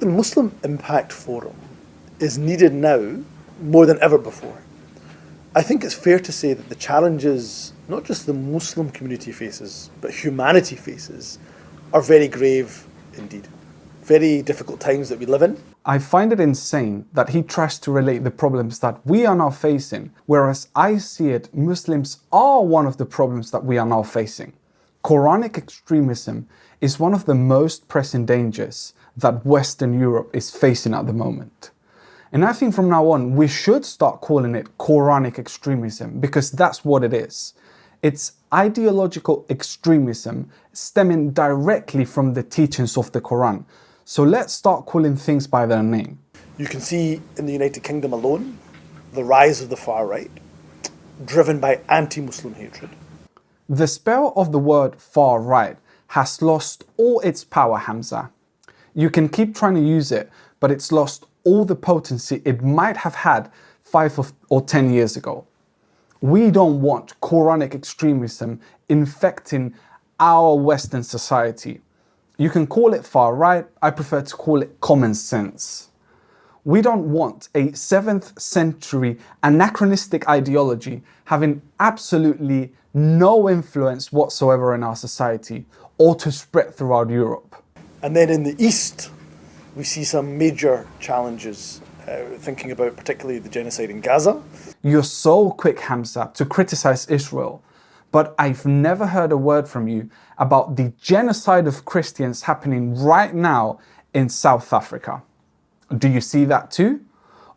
the Muslim Impact Forum is needed now more than ever before. I think it's fair to say that the challenges not just the Muslim community faces, but humanity faces, are very grave indeed. Very difficult times that we live in. I find it insane that he tries to relate the problems that we are now facing, whereas I see it, Muslims are one of the problems that we are now facing. Quranic extremism is one of the most pressing dangers that Western Europe is facing at the moment. And I think from now on, we should start calling it Quranic extremism, because that's what it is. It's ideological extremism stemming directly from the teachings of the Quran. So let's start calling things by their name. You can see in the United Kingdom alone, the rise of the far right, driven by anti-Muslim hatred. The spell of the word far right has lost all its power, Hamza. You can keep trying to use it, but it's lost all the potency it might have had 5 or 10 years ago. We don't want Quranic extremism infecting our Western society. You can call it far right, I prefer to call it common sense. We don't want a 7th century anachronistic ideology having absolutely no influence whatsoever in our society or to spread throughout Europe. And then in the East, we see some major challenges, thinking about particularly the genocide in Gaza. You're so quick, Hamza, to criticize Israel, but I've never heard a word from you about the genocide of Christians happening right now in South Africa. Do you see that too?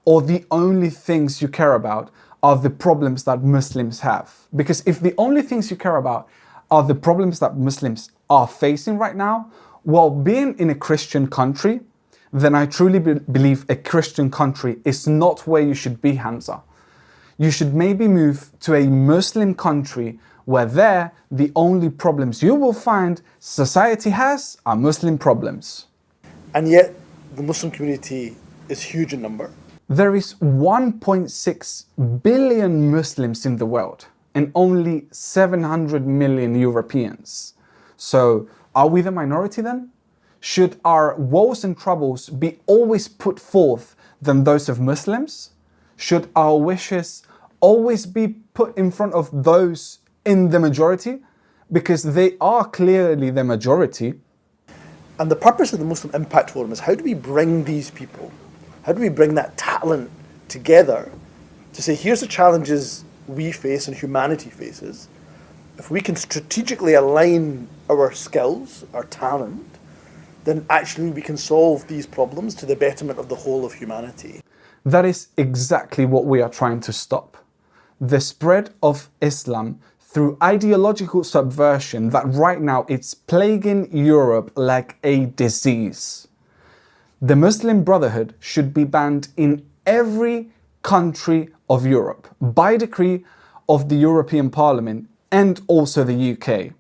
Or the only things you care about are the problems that Muslims have? Because if the only things you care about are the problems that Muslims are facing right now, well, being in a Christian country, then I truly believe a Christian country is not where you should be, Hamza. You should maybe move to a Muslim country where there, the only problems you will find society has are Muslim problems. And yet, the Muslim community is huge in number. There is 1.6 billion Muslims in the world and only 700 million Europeans. So, are we the minority then? Should our woes and troubles be always put forth than those of Muslims? Should our wishes always be put in front of those in the majority? Because they are clearly the majority. And the purpose of the Muslim Impact Forum is how do we bring these people, how do we bring that talent together to say, here's the challenges we face and humanity faces. If we can strategically align our skills, our talent, then actually we can solve these problems to the betterment of the whole of humanity. That is exactly what we are trying to stop. The spread of Islam through ideological subversion that right now it's plaguing Europe like a disease. The Muslim Brotherhood should be banned in every country of Europe by decree of the European Parliament and also the UK.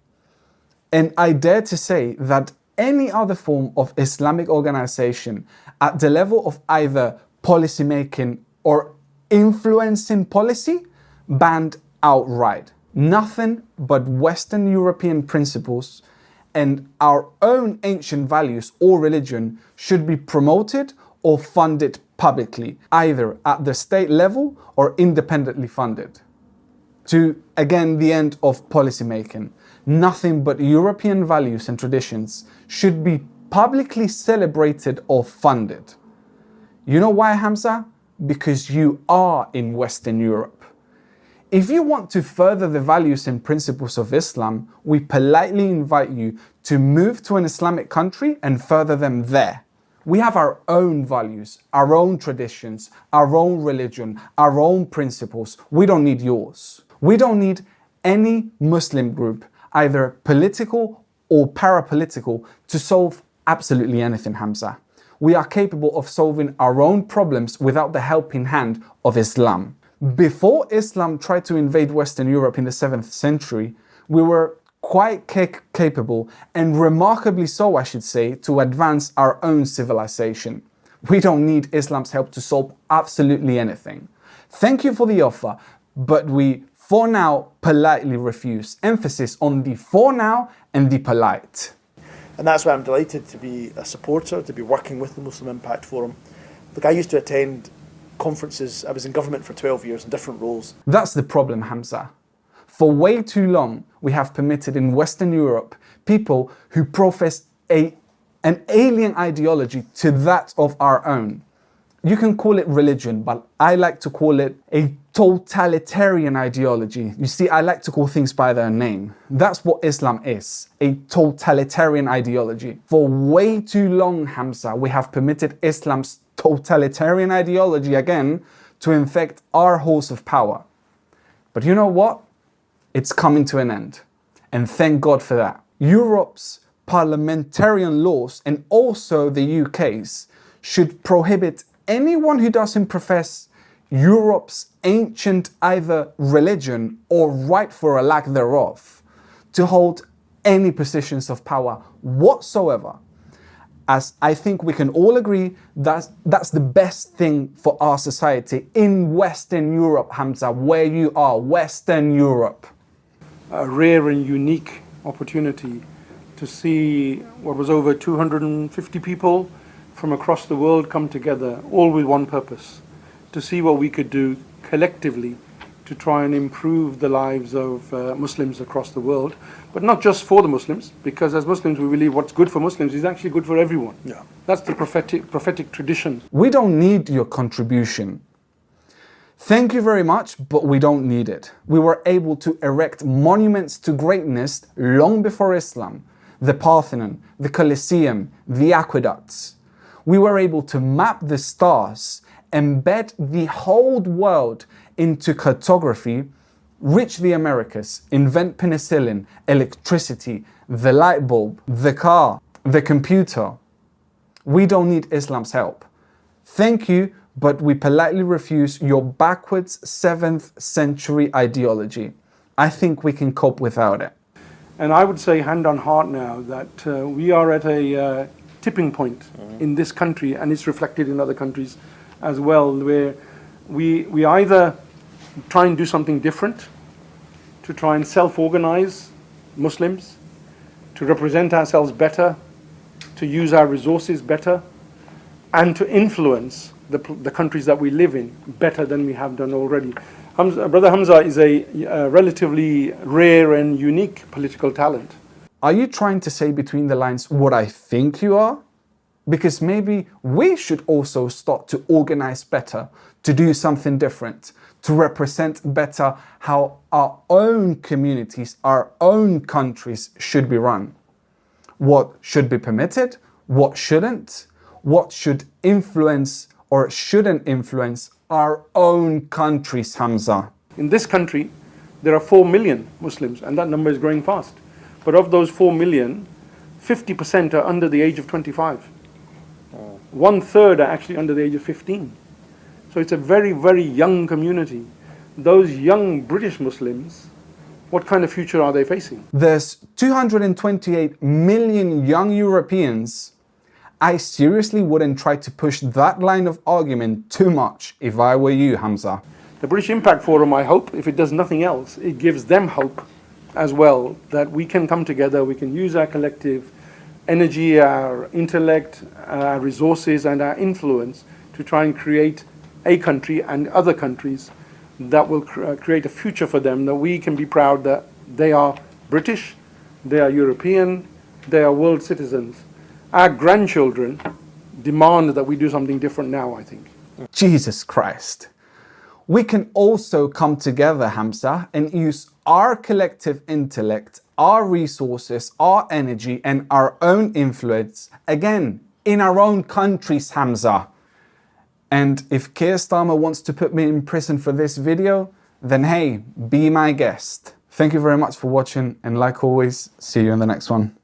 And I dare to say that any other form of Islamic organization at the level of either policy making or influencing policy banned outright. Nothing but Western European principles and our own ancient values or religion should be promoted or funded publicly, either at the state level or independently funded. To, again, the end of policy making. Nothing but European values and traditions should be publicly celebrated or funded. You know why, Hamza? Because you are in Western Europe. If you want to further the values and principles of Islam, we politely invite you to move to an Islamic country and further them there. We have our own values, our own traditions, our own religion, our own principles. We don't need yours. We don't need any Muslim group, either political or parapolitical, to solve absolutely anything, Hamza. We are capable of solving our own problems without the helping hand of Islam. Before Islam tried to invade Western Europe in the 7th century, we were quite capable, and remarkably so, I should say, to advance our own civilization. We don't need Islam's help to solve absolutely anything. Thank you for the offer, but we, for now, politely refuse. Emphasis on the for now and the polite. And that's why I'm delighted to be a supporter, to be working with the Muslim Impact Forum. Look, I used to attend conferences. I was in government for 12 years in different roles. That's the problem, Hamza. For way too long, we have permitted in Western Europe people who profess an alien ideology to that of our own. You can call it religion, but I like to call it a totalitarian ideology. You see, I like to call things by their name. That's what Islam is, a totalitarian ideology. For way too long, Hamza, we have permitted Islam's totalitarian ideology again to infect our halls of power. But you know what? It's coming to an end. And thank God for that. Europe's parliamentarian laws and also the UK's should prohibit anyone who doesn't profess Europe's ancient either religion or right for a lack thereof to hold any positions of power whatsoever. As I think we can all agree that's the best thing for our society in Western Europe, Hamza, where you are, Western Europe. A rare and unique opportunity to see what was over 250 people from across the world come together, all with one purpose, to see what we could do collectively to try and improve the lives of Muslims across the world, but not just for the Muslims, because as Muslims we believe what's good for Muslims is actually good for everyone. Yeah. That's the prophetic tradition. We don't need your contribution. Thank you very much, but we don't need it. We were able to erect monuments to greatness long before Islam. The Parthenon, the Colosseum, the aqueducts. We were able to map the stars, embed the whole world into cartography, reach the Americas, invent penicillin, electricity, the light bulb, the car, the computer. We don't need Islam's help. Thank you, but we politely refuse your backwards 7th century ideology. I think we can cope without it. And I would say hand on heart now that we are at a tipping point in this country, and it's reflected in other countries as well, where we either try and do something different, to try and self-organize Muslims, to represent ourselves better, to use our resources better, and to influence the countries that we live in better than we have done already. Brother Hamza is a relatively rare and unique political talent. Are you trying to say between the lines what I think you are? Because maybe we should also start to organize better, to do something different, to represent better how our own communities, our own countries should be run. What should be permitted, what shouldn't, what should influence or shouldn't influence our own countries, Hamza. In this country, there are 4 million Muslims, and that number is growing fast. But of those 4 million, 50% are under the age of 25. 1/3 are actually under the age of 15. So it's a very, very young community. Those young British Muslims, what kind of future are they facing? There's 228 million young Europeans. I seriously wouldn't try to push that line of argument too much if I were you, Hamza. The British Impact Forum, I hope, if it does nothing else, it gives them hope as well, that we can come together, we can use our collective energy, our intellect, our resources and our influence to try and create a country and other countries that will create a future for them, that we can be proud that they are British, they are European, they are world citizens. Our grandchildren demand that we do something different now, I think. Jesus Christ. We can also come together, Hamza, and use our collective intellect, our resources, our energy, and our own influence, again, in our own countries, Hamza. And if Keir Starmer wants to put me in prison for this video, then hey, be my guest. Thank you very much for watching, and like always, see you in the next one.